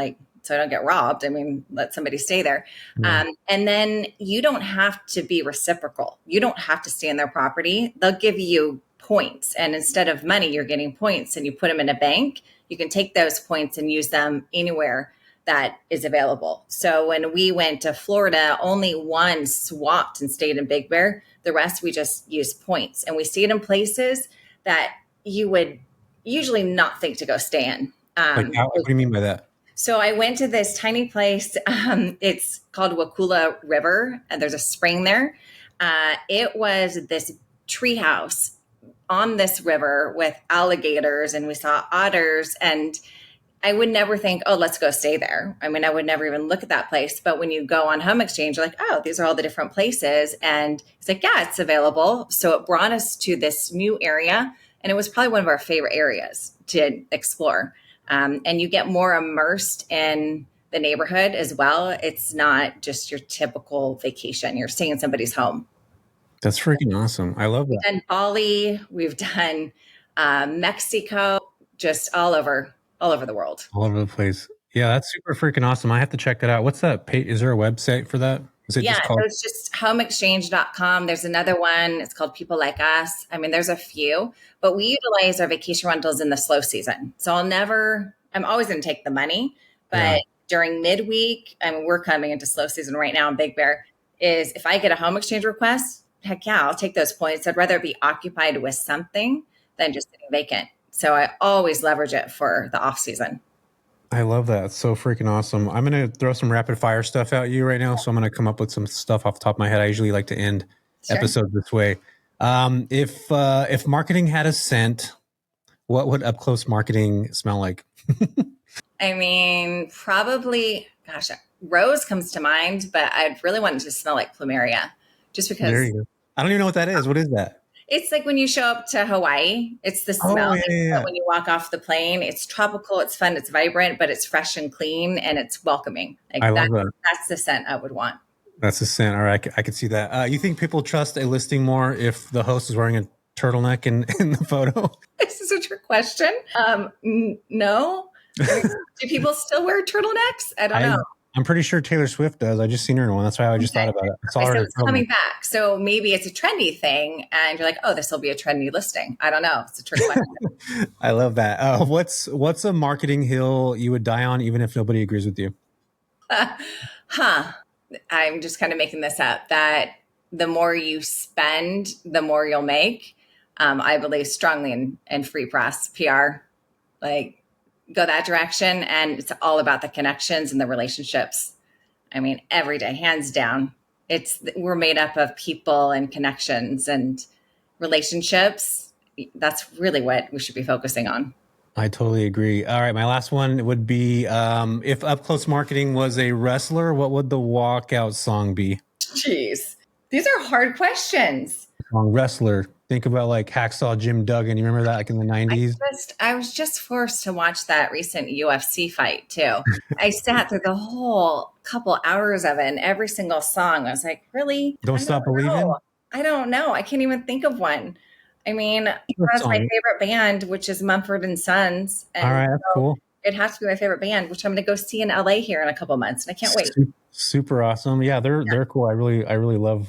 C: so I don't get robbed. I mean, let somebody stay there. And then you don't have to be reciprocal. You don't have to stay in their property. They'll give you points. And instead of money, you're getting points and you put them in a bank. You can take those points and use them anywhere that is available. So when we went to Florida, only one swapped and stayed in Big Bear. The rest, we just used points. And we stayed in places that you would usually not think to go stay in.
A: What do you mean by that?
C: So I went to this tiny place. It's called Wakula River, and there's a spring there. It was this tree house on this river with alligators, and we saw otters. And I would never think, oh, let's go stay there. I mean, I would never even look at that place. But when you go on home exchange, you're like, oh, these are all the different places. And it's like, yeah, it's available. So it brought us to this new area And it was probably one of our favorite areas to explore. And you get more immersed in the neighborhood as well. It's not just your typical vacation. You're staying in somebody's home.
A: That's freaking awesome. I love
C: We've
A: that.
C: done Bali, we've done Mexico, just all over the world.
A: All over the place. Yeah, that's super freaking awesome. I have to check that out. What's that page? Is there a website for that? Is it
C: Yeah,
A: just
C: so
A: called?
C: it's just homeexchange.com. There's another one. It's called People Like Us. I mean, there's a few, but we utilize our vacation rentals in the slow season. So I'm always going to take the money, but
A: Yeah.
C: during midweek, I mean, we're coming into slow season right now in Big Bear, is if I get a home exchange request, heck yeah, I'll take those points. I'd rather be occupied with something than just sitting vacant. So I always leverage it for the off season.
A: I love that. It's so freaking awesome. I'm going to throw some rapid fire stuff at you right now. So I'm going to come up with some stuff off the top of my head. I usually like to end episodes this way. If marketing had a scent, what would UpClose Marketing smell like?
C: I mean, probably, gosh, rose comes to mind, but I'd really want it to smell like plumeria just
A: There
C: because
A: you go. I don't even know what that is. What is that?
C: it's like when you show up to Hawaii, it's the
A: Oh,
C: smell
A: yeah.
C: when you walk off the plane. It's tropical, it's fun, it's vibrant, but it's fresh and clean and it's welcoming. Like
A: I love that.
C: That's the scent I would want.
A: That's a scent. All right. I could see that. You think people trust a listing more if the host is wearing a turtleneck in the photo?
C: This is a trick question. No. I mean, do people still wear turtlenecks? I don't know.
A: I'm pretty sure Taylor Swift does. I just seen her in one. That's why I just thought about it. I saw her
C: So
A: in a
C: it's coming
A: turtleneck.
C: back. So maybe it's a trendy thing and you're like, oh, this will be a trendy listing. I don't know. It's a trick question.
A: I love that. What's a marketing hill you would die on even if nobody agrees with you?
C: I'm just kind of making this up, that the more you spend, the more you'll make. I believe strongly in free press, PR, like go that direction. And it's all about the connections and the relationships. I mean, every day, hands down, we're made up of people and connections and relationships. That's really what we should be focusing on.
A: I totally agree. All right. My last one would be, if UpClose Marketing was a wrestler, what would the walkout song be?
C: Jeez, these are hard questions.
A: Wrestler. Think about like Hacksaw Jim Duggan. You remember that like in the 90s?
C: I was just forced to watch that recent UFC fight too. I sat through the whole couple hours of it and every single song. I was like, really?
A: Don't Stop Believing?
C: I don't know. I can't even think of one. I mean, that's my favorite band, which is Mumford and Sons. And
A: all right, that's cool.
C: It has to be my favorite band, which I'm going to go see in LA here in a couple months, and I can't wait.
A: Super awesome. Yeah, they're cool. I really love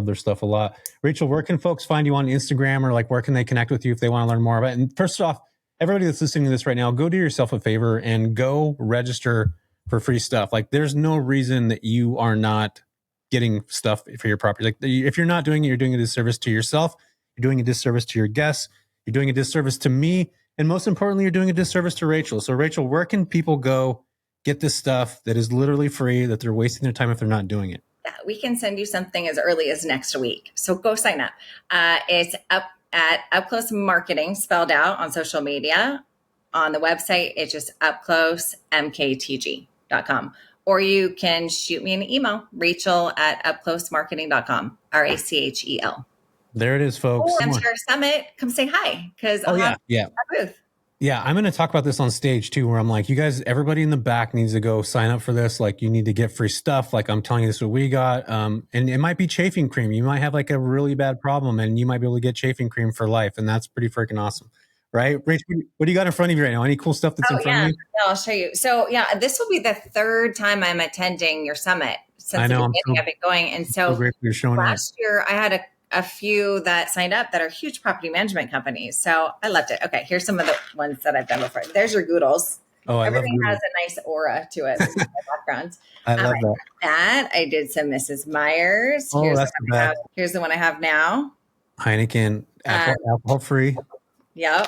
A: their stuff a lot. Rachel, where can folks find you on Instagram, or like where can they connect with you if they want to learn more about it? And first off, everybody that's listening to this right now, go do yourself a favor and go register for free stuff. Like there's no reason that you are not getting stuff for your property. Like if you're not doing it, you're doing a disservice to yourself. You're doing a disservice to your guests. You're doing a disservice to me. And most importantly, you're doing a disservice to Rachel. So Rachel, where can people go get this stuff that is literally free, that they're wasting their time if they're not doing it?
C: Yeah, we can send you something as early as next week. So go sign up. It's up at UpClose Marketing, spelled out on social media. On the website, it's just upclosemktg.com. Or you can shoot me an email, rachel@upclosemarketing.com, RACHEL.
A: There it is, folks.
C: MTR Summit, come say hi. Because
A: yeah.
C: booth.
A: Yeah, I'm going to talk about this on stage too, where I'm like, you guys, everybody in the back needs to go sign up for this. Like you need to get free stuff. Like I'm telling you, this is what we got. And it might be chafing cream. You might have like a really bad problem and you might be able to get chafing cream for life. And that's pretty freaking awesome. Right? Rachel, what do you got in front of you right now? Any cool stuff that's in front of you?
C: Yeah, I'll show you. So this will be the third time I'm attending your summit since
A: I know,
C: the beginning of it going. And so
A: grateful you're showing
C: last year I had a few that signed up that are huge property management companies. So I loved it. Okay, here's some of the ones that I've done before. There's your Goodles.
A: Oh, I
C: Everything
A: love
C: has a nice aura to it. My background.
A: I love
C: that. I did some Mrs. Myers.
A: Oh, that's the best.
C: Here's the one I have now.
A: Heineken, alcohol free.
C: Yeah.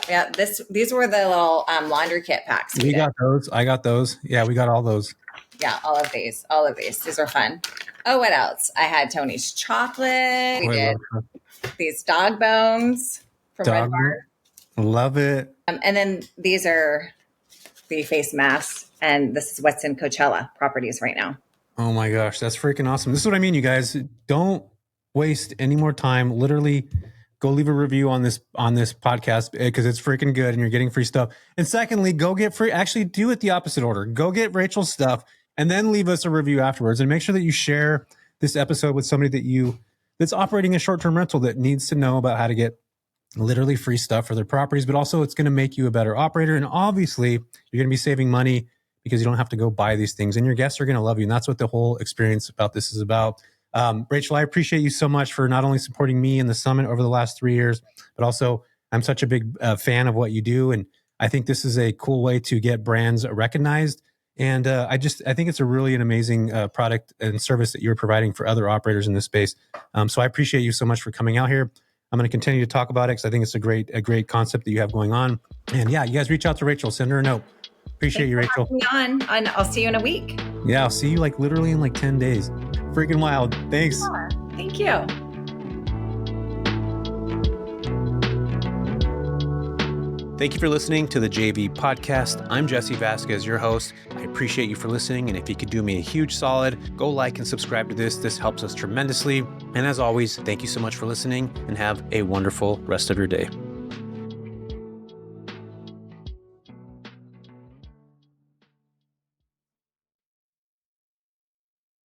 C: These were the little laundry kit packs.
A: We got those. I got those. Yeah, we got all those.
C: Yeah, all of these. These are fun. Oh, what else? I had Tony's chocolate. We did these dog bones from Red Bar.
A: Love it.
C: And then these are the face masks, and this is what's in Coachella properties right now.
A: Oh my gosh, that's freaking awesome. This is what I mean, you guys. Don't waste any more time. Literally, go leave a review on this podcast because it's freaking good and you're getting free stuff. And secondly, go get free. Actually, do it the opposite order. Go get Rachel's stuff and then leave us a review afterwards. And make sure that you share this episode with somebody that's operating a short-term rental that needs to know about how to get literally free stuff for their properties. But also, it's going to make you a better operator. And obviously, you're going to be saving money because you don't have to go buy these things. And your guests are going to love you. And that's what the whole experience about this is about. Rachel, I appreciate you so much for not only supporting me in the summit over the last 3 years, but also I'm such a big fan of what you do. And I think this is a cool way to get brands recognized. And I think it's an amazing product and service that you're providing for other operators in this space. So I appreciate you so much for coming out here. I'm going to continue to talk about it because I think it's a great concept that you have going on. And yeah, you guys reach out to Rachel, send her a note. Appreciate you, Rachel.
C: Me on, and I'll see you in a week.
A: Yeah, I'll see you literally in 10 days. Freaking wild. Thanks.
C: Yeah, thank you.
A: Thank you for listening to the JV podcast. I'm Jesse Vasquez, your host. I appreciate you for listening. And if you could do me a huge solid, go like and subscribe to this. This helps us tremendously. And as always, thank you so much for listening and have a wonderful rest of your day.